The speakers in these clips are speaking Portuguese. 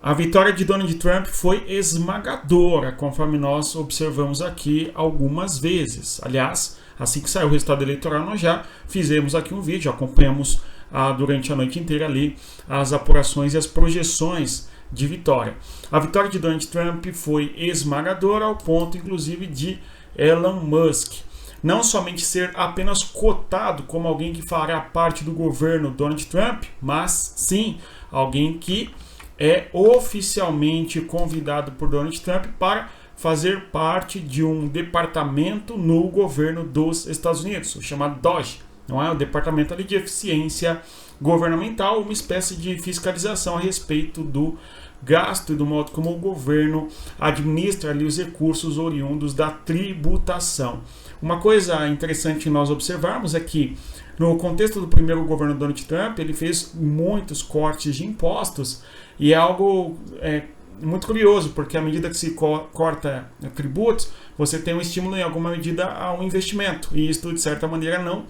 A vitória de Donald Trump foi esmagadora, conforme nós observamos aqui algumas vezes. Aliás, assim que saiu o resultado eleitoral, nós já fizemos aqui um vídeo, acompanhamos durante a noite inteira ali as apurações e as projeções de vitória. A vitória de Donald Trump foi esmagadora ao ponto, inclusive, de Elon Musk não somente ser apenas cotado como alguém que fará parte do governo Donald Trump, mas sim alguém que é oficialmente convidado por Donald Trump para fazer parte de um departamento no governo dos Estados Unidos, o chamado DOGE, não é? O Departamento ali de Eficiência Governamental, uma espécie de fiscalização a respeito do gasto e do modo como o governo administra ali os recursos oriundos da tributação. Uma coisa interessante nós observarmos é que no contexto do primeiro governo Donald Trump, ele fez muitos cortes de impostos e é algo muito curioso, porque à medida que se corta tributos, você tem um estímulo em alguma medida ao investimento, e isso de certa maneira não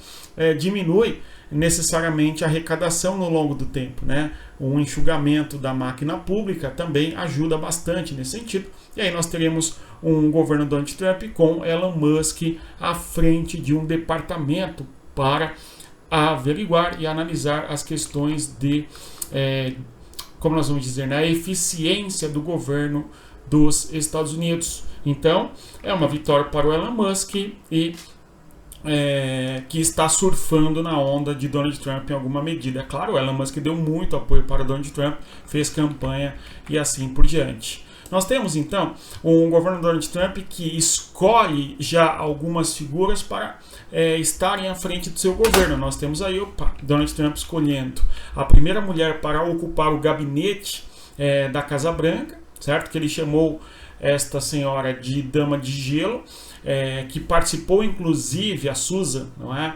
diminui necessariamente a arrecadação no longo do tempo, né? Um enxugamento da máquina pública também ajuda bastante nesse sentido, e aí nós teremos um governo Donald Trump com Elon Musk à frente de um departamento para averiguar e analisar as questões de como nós vamos dizer, a eficiência do governo dos Estados Unidos. Então, é uma vitória para o Elon Musk e que está surfando na onda de Donald Trump em alguma medida. É claro, o Elon Musk deu muito apoio para Donald Trump, fez campanha e assim por diante. Nós temos, então, um governo Donald Trump que escolhe já algumas figuras para estarem à frente do seu governo. Nós temos aí, Donald Trump escolhendo a primeira mulher para ocupar o gabinete da Casa Branca, certo? Que ele chamou esta senhora de Dama de Gelo, que participou, inclusive, a Susan, não é?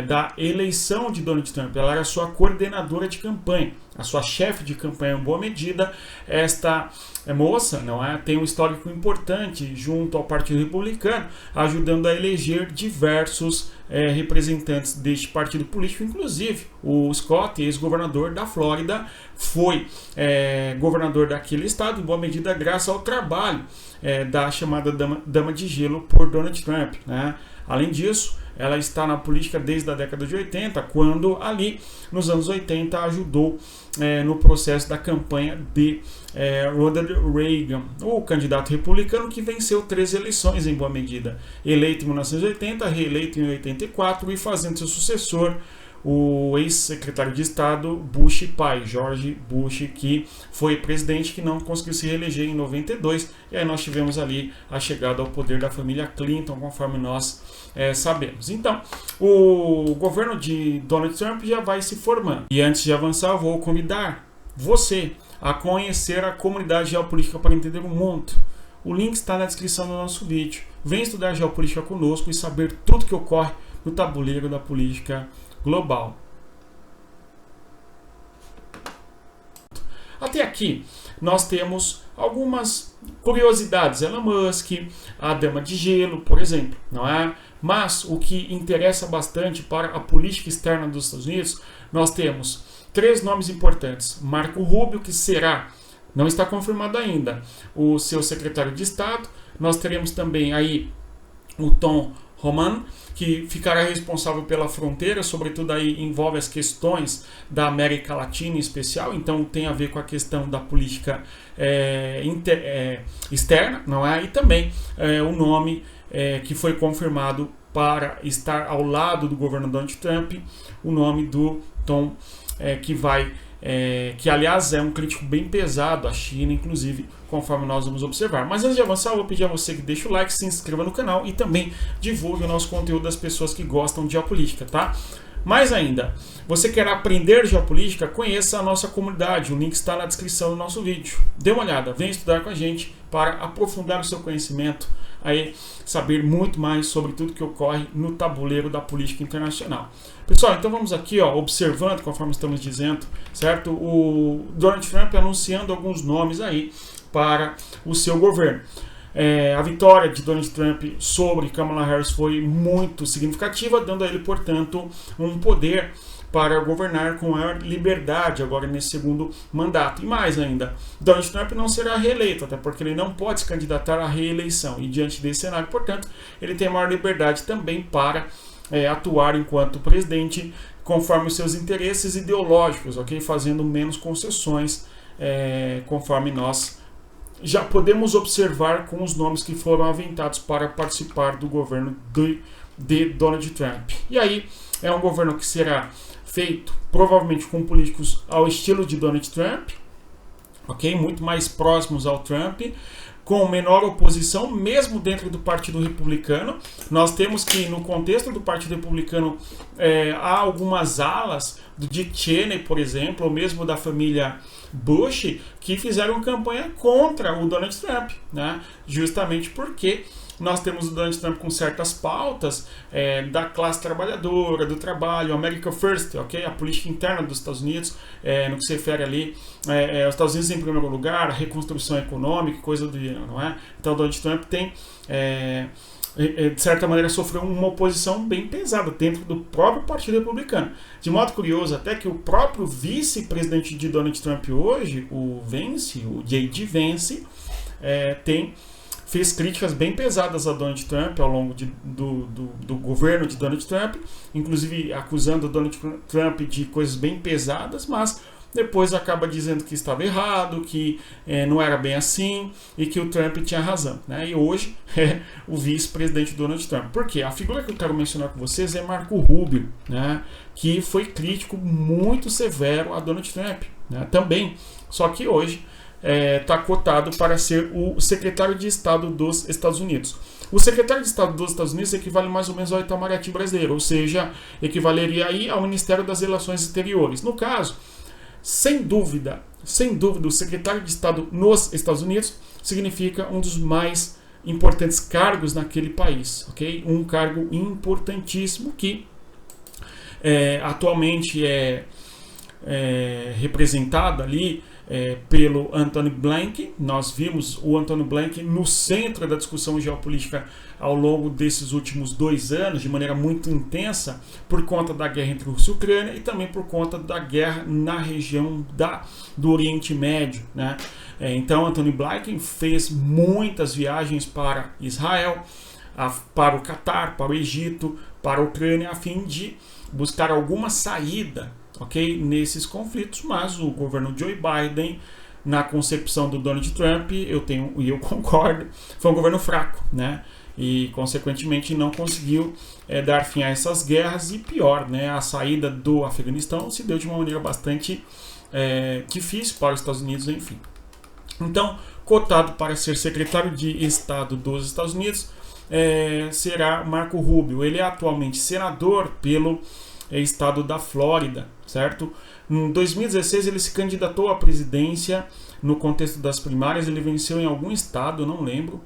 Da eleição de Donald Trump. Ela era sua coordenadora de campanha, a sua chefe de campanha em boa medida. Esta moça, não é? Tem um histórico importante junto ao Partido Republicano, ajudando a eleger diversos representantes deste partido político, inclusive o Scott, ex-governador da Flórida, foi governador daquele estado, em boa medida graças ao trabalho da chamada Dama de Gelo por Donald Trump, né? Além disso, ela está na política desde a década de 80, quando ali, nos anos 80, ajudou no processo da campanha de Ronald Reagan, o candidato republicano que venceu 3 eleições em boa medida. Eleito em 1980, reeleito em 84 e fazendo seu sucessor o ex-secretário de Estado Bush pai, George Bush, que foi presidente, que não conseguiu se reeleger em 92, e aí nós tivemos ali a chegada ao poder da família Clinton, conforme nós sabemos. Então, o governo de Donald Trump já vai se formando. E antes de avançar, eu vou convidar você a conhecer a comunidade geopolítica para entender o mundo. O link está na descrição do nosso vídeo. Vem estudar geopolítica conosco e saber tudo que ocorre no tabuleiro da política global. Até aqui nós temos algumas curiosidades. Elon Musk, a Dama de Gelo, por exemplo, não é? Mas o que interessa bastante para a política externa dos Estados Unidos, nós temos 3 nomes importantes. Marco Rubio, que será, não está confirmado ainda, o seu secretário de Estado. Nós teremos também aí o Tom Homan, que ficará responsável pela fronteira, sobretudo aí envolve as questões da América Latina em especial, então tem a ver com a questão da política externa, não é? E também o nome que foi confirmado para estar ao lado do governo Donald Trump, o nome do Tom, que aliás é um crítico bem pesado à China, inclusive, conforme nós vamos observar. Mas antes de avançar, eu vou pedir a você que deixe o like, se inscreva no canal e também divulgue o nosso conteúdo das pessoas que gostam de geopolítica, tá? Mais ainda, você quer aprender geopolítica? Conheça a nossa comunidade, o link está na descrição do nosso vídeo. Dê uma olhada, venha estudar com a gente para aprofundar o seu conhecimento, aí saber muito mais sobre tudo que ocorre no tabuleiro da política internacional. Pessoal, então vamos aqui, observando, conforme estamos dizendo, certo? O Donald Trump anunciando alguns nomes aí para o seu governo. A vitória de Donald Trump sobre Kamala Harris foi muito significativa, dando a ele, portanto, um poder para governar com maior liberdade agora nesse segundo mandato. E mais ainda, Donald Trump não será reeleito, até porque ele não pode se candidatar à reeleição. E diante desse cenário, portanto, ele tem maior liberdade também para atuar enquanto presidente conforme os seus interesses ideológicos, ok? Fazendo menos concessões, conforme nós já podemos observar com os nomes que foram aventados para participar do governo de Donald Trump. E aí é um governo que será feito provavelmente com políticos ao estilo de Donald Trump, ok? Muito mais próximos ao Trump, com menor oposição, mesmo dentro do Partido Republicano. Nós temos que, no contexto do Partido Republicano, há algumas alas do Dick Cheney, por exemplo, ou mesmo da família Bush, que fizeram campanha contra o Donald Trump, né? Justamente porque nós temos o Donald Trump com certas pautas da classe trabalhadora, do trabalho, America First, ok? A política interna dos Estados Unidos, no que se refere ali, os Estados Unidos em primeiro lugar, a reconstrução econômica, coisa do gênero, não é? Então o Donald Trump tem, de certa maneira, sofreu uma oposição bem pesada dentro do próprio Partido Republicano. De modo curioso, até que o próprio vice-presidente de Donald Trump hoje, o J.D. Vance, fez críticas bem pesadas a Donald Trump ao longo do governo de Donald Trump, inclusive acusando o Donald Trump de coisas bem pesadas, mas depois acaba dizendo que estava errado, que não era bem assim e que o Trump tinha razão, né? E hoje é o vice-presidente Donald Trump. Por quê? A figura que eu quero mencionar com vocês é Marco Rubio, né? Que foi crítico muito severo a Donald Trump, né? Também, só que hoje está cotado para ser o secretário de Estado dos Estados Unidos. O secretário de Estado dos Estados Unidos equivale mais ou menos ao Itamaraty brasileiro, ou seja, equivaleria aí ao Ministério das Relações Exteriores. No caso, sem dúvida, o secretário de Estado nos Estados Unidos significa um dos mais importantes cargos naquele país, ok? Um cargo importantíssimo que atualmente é representado ali pelo Antony Blinken. Nós vimos o Antony Blinken no centro da discussão geopolítica ao longo desses últimos 2 anos, de maneira muito intensa, por conta da guerra entre Rússia e Ucrânia e também por conta da guerra na região do Oriente Médio, né? Então, Antony Blinken fez muitas viagens para Israel, para o Catar, para o Egito, para a Ucrânia, a fim de buscar alguma saída, ok, nesses conflitos, mas o governo Joe Biden, na concepção do Donald Trump, eu concordo, foi um governo fraco, né? E, consequentemente, não conseguiu dar fim a essas guerras e, pior, né, a saída do Afeganistão se deu de uma maneira bastante difícil para os Estados Unidos, enfim. Então, cotado para ser secretário de Estado dos Estados Unidos, será Marco Rubio. Ele é atualmente senador pelo estado da Flórida, certo? Em 2016 ele se candidatou à presidência no contexto das primárias, ele venceu em algum estado, eu não lembro,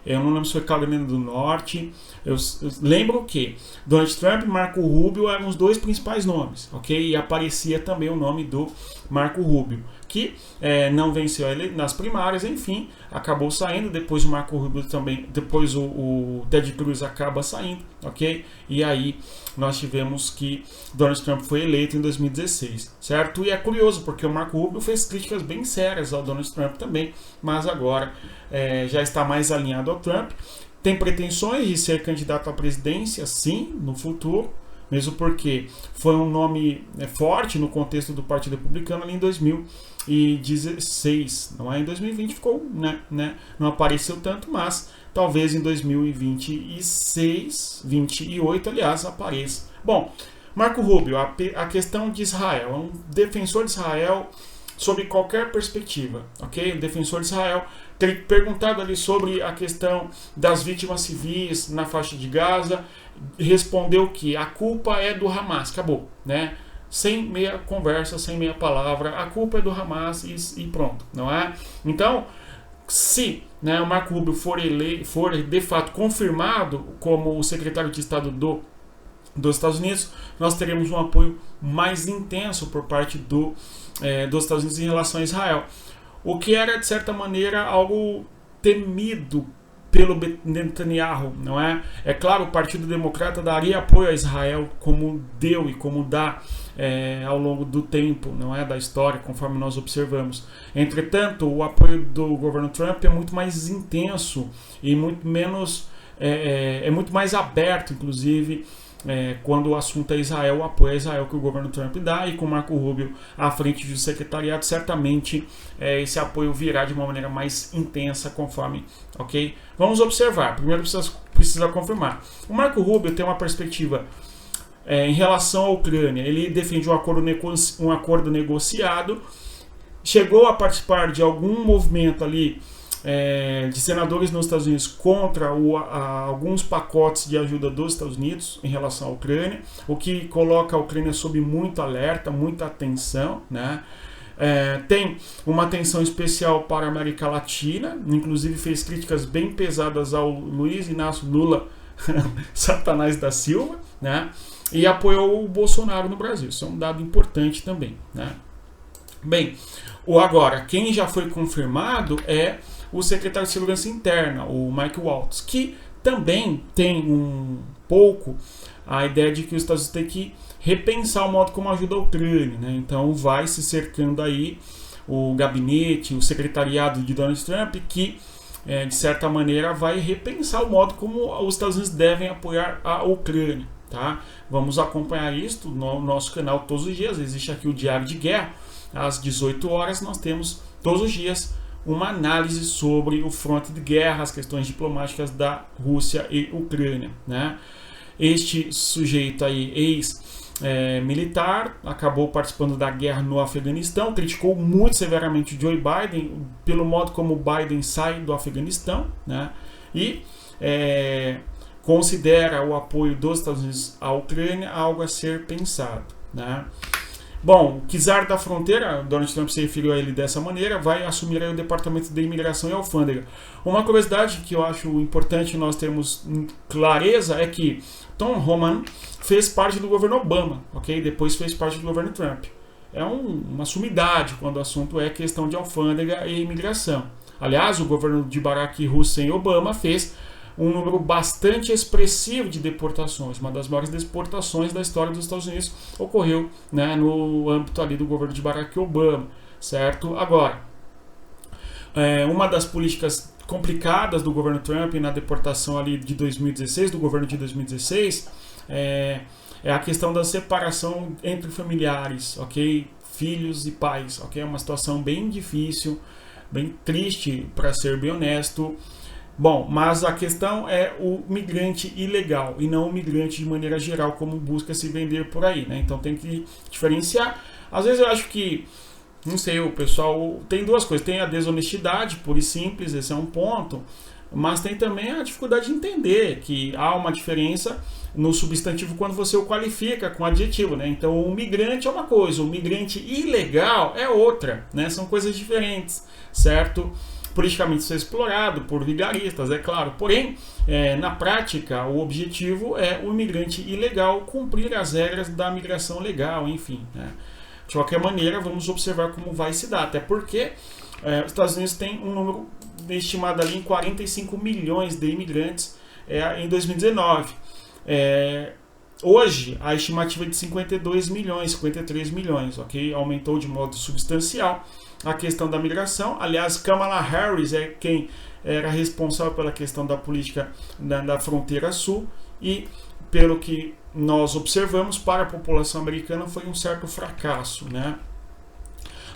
eu não lembro se foi Carolina do Norte. Eu lembro que Donald Trump e Marco Rubio eram os 2 principais nomes, ok? E aparecia também o nome do Marco Rubio, que não venceu ele nas primárias, enfim, acabou saindo. Depois o Marco Rubio também, depois o Ted Cruz acaba saindo, ok? E aí nós tivemos que Donald Trump foi eleito em 2016, certo? E é curioso, porque o Marco Rubio fez críticas bem sérias ao Donald Trump também, mas agora já está mais alinhado ao Trump. Tem pretensões de ser candidato à presidência, sim, no futuro, mesmo porque foi um nome forte no contexto do Partido Republicano ali em 2016, não é? Em 2020 ficou, não apareceu tanto, mas talvez em 2026, 28, aliás, apareça. Bom, Marco Rubio, a questão de Israel, é um defensor de Israel sob qualquer perspectiva, ok? Um defensor de Israel, perguntado ali sobre a questão das vítimas civis na faixa de Gaza, respondeu que a culpa é do Hamas, acabou, né? Sem meia conversa, sem meia palavra, a culpa é do Hamas e pronto, não é? Então, se o Marco Rubio for de fato confirmado como o secretário de Estado dos Estados Unidos, nós teremos um apoio mais intenso por parte dos Estados Unidos em relação a Israel, o que era de certa maneira algo temido pelo Netanyahu, não é? É claro, o Partido Democrata daria apoio a Israel como deu e como dá ao longo do tempo, não é, da história, conforme nós observamos. Entretanto, o apoio do governo Trump é muito mais intenso e muito menos muito mais aberto, inclusive, quando o assunto é Israel, o apoio a Israel que o governo Trump dá, e com Marco Rubio à frente do secretariado, certamente esse apoio virá de uma maneira mais intensa, conforme, ok? Vamos observar. Primeiro precisa confirmar. O Marco Rubio tem uma perspectiva em relação à Ucrânia. Ele defende um acordo negociado, chegou a participar de algum movimento ali de senadores nos Estados Unidos contra alguns pacotes de ajuda dos Estados Unidos em relação à Ucrânia, o que coloca a Ucrânia sob muito alerta, muita atenção, né? Tem uma atenção especial para a América Latina, inclusive fez críticas bem pesadas ao Luiz Inácio Lula Satanás da Silva, né? E apoiou o Bolsonaro no Brasil. Isso é um dado importante também, né? Bem, agora, quem já foi confirmado é o secretário de Segurança Interna, o Mike Waltz, que também tem um pouco a ideia de que os Estados Unidos têm que repensar o modo como ajuda a Ucrânia, né? Então vai se cercando aí o gabinete, o secretariado de Donald Trump, que de certa maneira vai repensar o modo como os Estados Unidos devem apoiar a Ucrânia, tá? Vamos acompanhar isso no nosso canal todos os dias. Existe aqui o Diário de Guerra, às 18 horas nós temos todos os dias uma análise sobre o fronte de guerra, as questões diplomáticas da Rússia e Ucrânia, né? Este sujeito aí, ex-militar, acabou participando da guerra no Afeganistão, criticou muito severamente Joe Biden pelo modo como Biden sai do Afeganistão, né? E considera o apoio dos Estados Unidos à Ucrânia algo a ser pensado, né? Bom, o czar da fronteira, Donald Trump se referiu a ele dessa maneira, vai assumir aí o Departamento de Imigração e Alfândega. Uma curiosidade que eu acho importante nós termos clareza é que Tom Homan fez parte do governo Obama, ok? Depois fez parte do governo Trump. É uma sumidade quando o assunto é questão de alfândega e imigração. Aliás, o governo de Barack Hussein Obama fez um número bastante expressivo de deportações. Uma das maiores deportações da história dos Estados Unidos ocorreu, né, no âmbito ali do governo de Barack Obama, certo? Agora, uma das políticas complicadas do governo Trump na deportação ali de 2016, do governo de 2016, é a questão da separação entre familiares, ok? Filhos e pais, ok? É uma situação bem difícil, bem triste, para ser bem honesto. Bom, mas a questão é o migrante ilegal e não o migrante de maneira geral, como busca se vender por aí, né? Então tem que diferenciar. Às vezes eu acho que, não sei, o pessoal tem duas coisas. Tem a desonestidade, pura e simples, esse é um ponto. Mas tem também a dificuldade de entender que há uma diferença no substantivo quando você o qualifica com adjetivo, né? Então o migrante é uma coisa, o migrante ilegal é outra, né? São coisas diferentes, certo? Politicamente ser explorado por vigaristas, é claro. Porém, na prática, o objetivo é o imigrante ilegal cumprir as regras da migração legal, enfim, né? De qualquer maneira, vamos observar como vai se dar, até porque os Estados Unidos têm um número estimado ali em 45 milhões de imigrantes em 2019. Hoje, a estimativa é de 52 milhões, 53 milhões, ok? Aumentou de modo substancial a questão da migração. Aliás, Kamala Harris é quem era responsável pela questão da política da fronteira sul e, pelo que nós observamos, para a população americana foi um certo fracasso, né?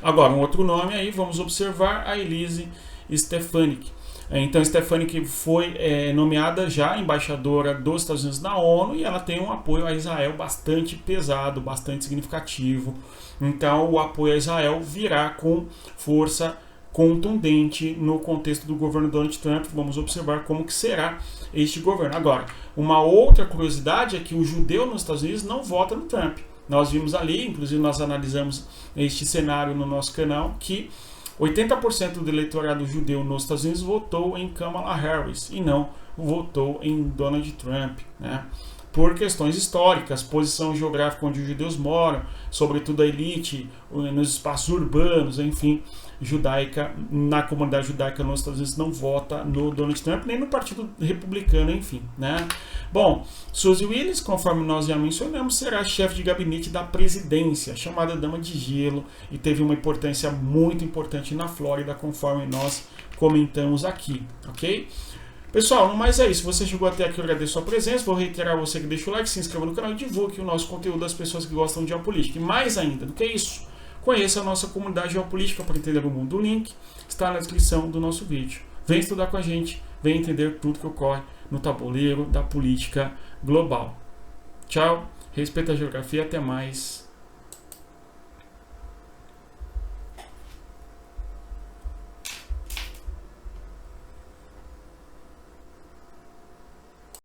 Agora, um outro nome aí, vamos observar a Elise Stefanik. Então, Stefanik foi nomeada já embaixadora dos Estados Unidos na ONU e ela tem um apoio a Israel bastante pesado, bastante significativo. Então, o apoio a Israel virá com força contundente no contexto do governo Donald Trump. Vamos observar como que será este governo. Agora, uma outra curiosidade é que o judeu nos Estados Unidos não vota no Trump. Nós vimos ali, inclusive nós analisamos este cenário no nosso canal, que 80% do eleitorado judeu nos Estados Unidos votou em Kamala Harris e não votou em Donald Trump, né? Por questões históricas, posição geográfica onde os judeus moram, sobretudo a elite, nos espaços urbanos, enfim, judaica, na comunidade judaica nos Estados Unidos, não vota no Donald Trump, nem no Partido Republicano, enfim, né? Bom, Suzy Willis, conforme nós já mencionamos, será chefe de gabinete da presidência, chamada Dama de Gelo, e teve uma importância muito importante na Flórida, conforme nós comentamos aqui, ok? Pessoal, no mais é isso. Se você chegou até aqui, eu agradeço a sua presença. Vou reiterar você que deixa o like, se inscreva no canal e divulgue o nosso conteúdo das pessoas que gostam de geopolítica. E mais ainda do que isso, conheça a nossa comunidade geopolítica para entender o mundo. O link está na descrição do nosso vídeo. Vem estudar com a gente, vem entender tudo que ocorre no tabuleiro da política global. Tchau, respeita a geografia, até mais.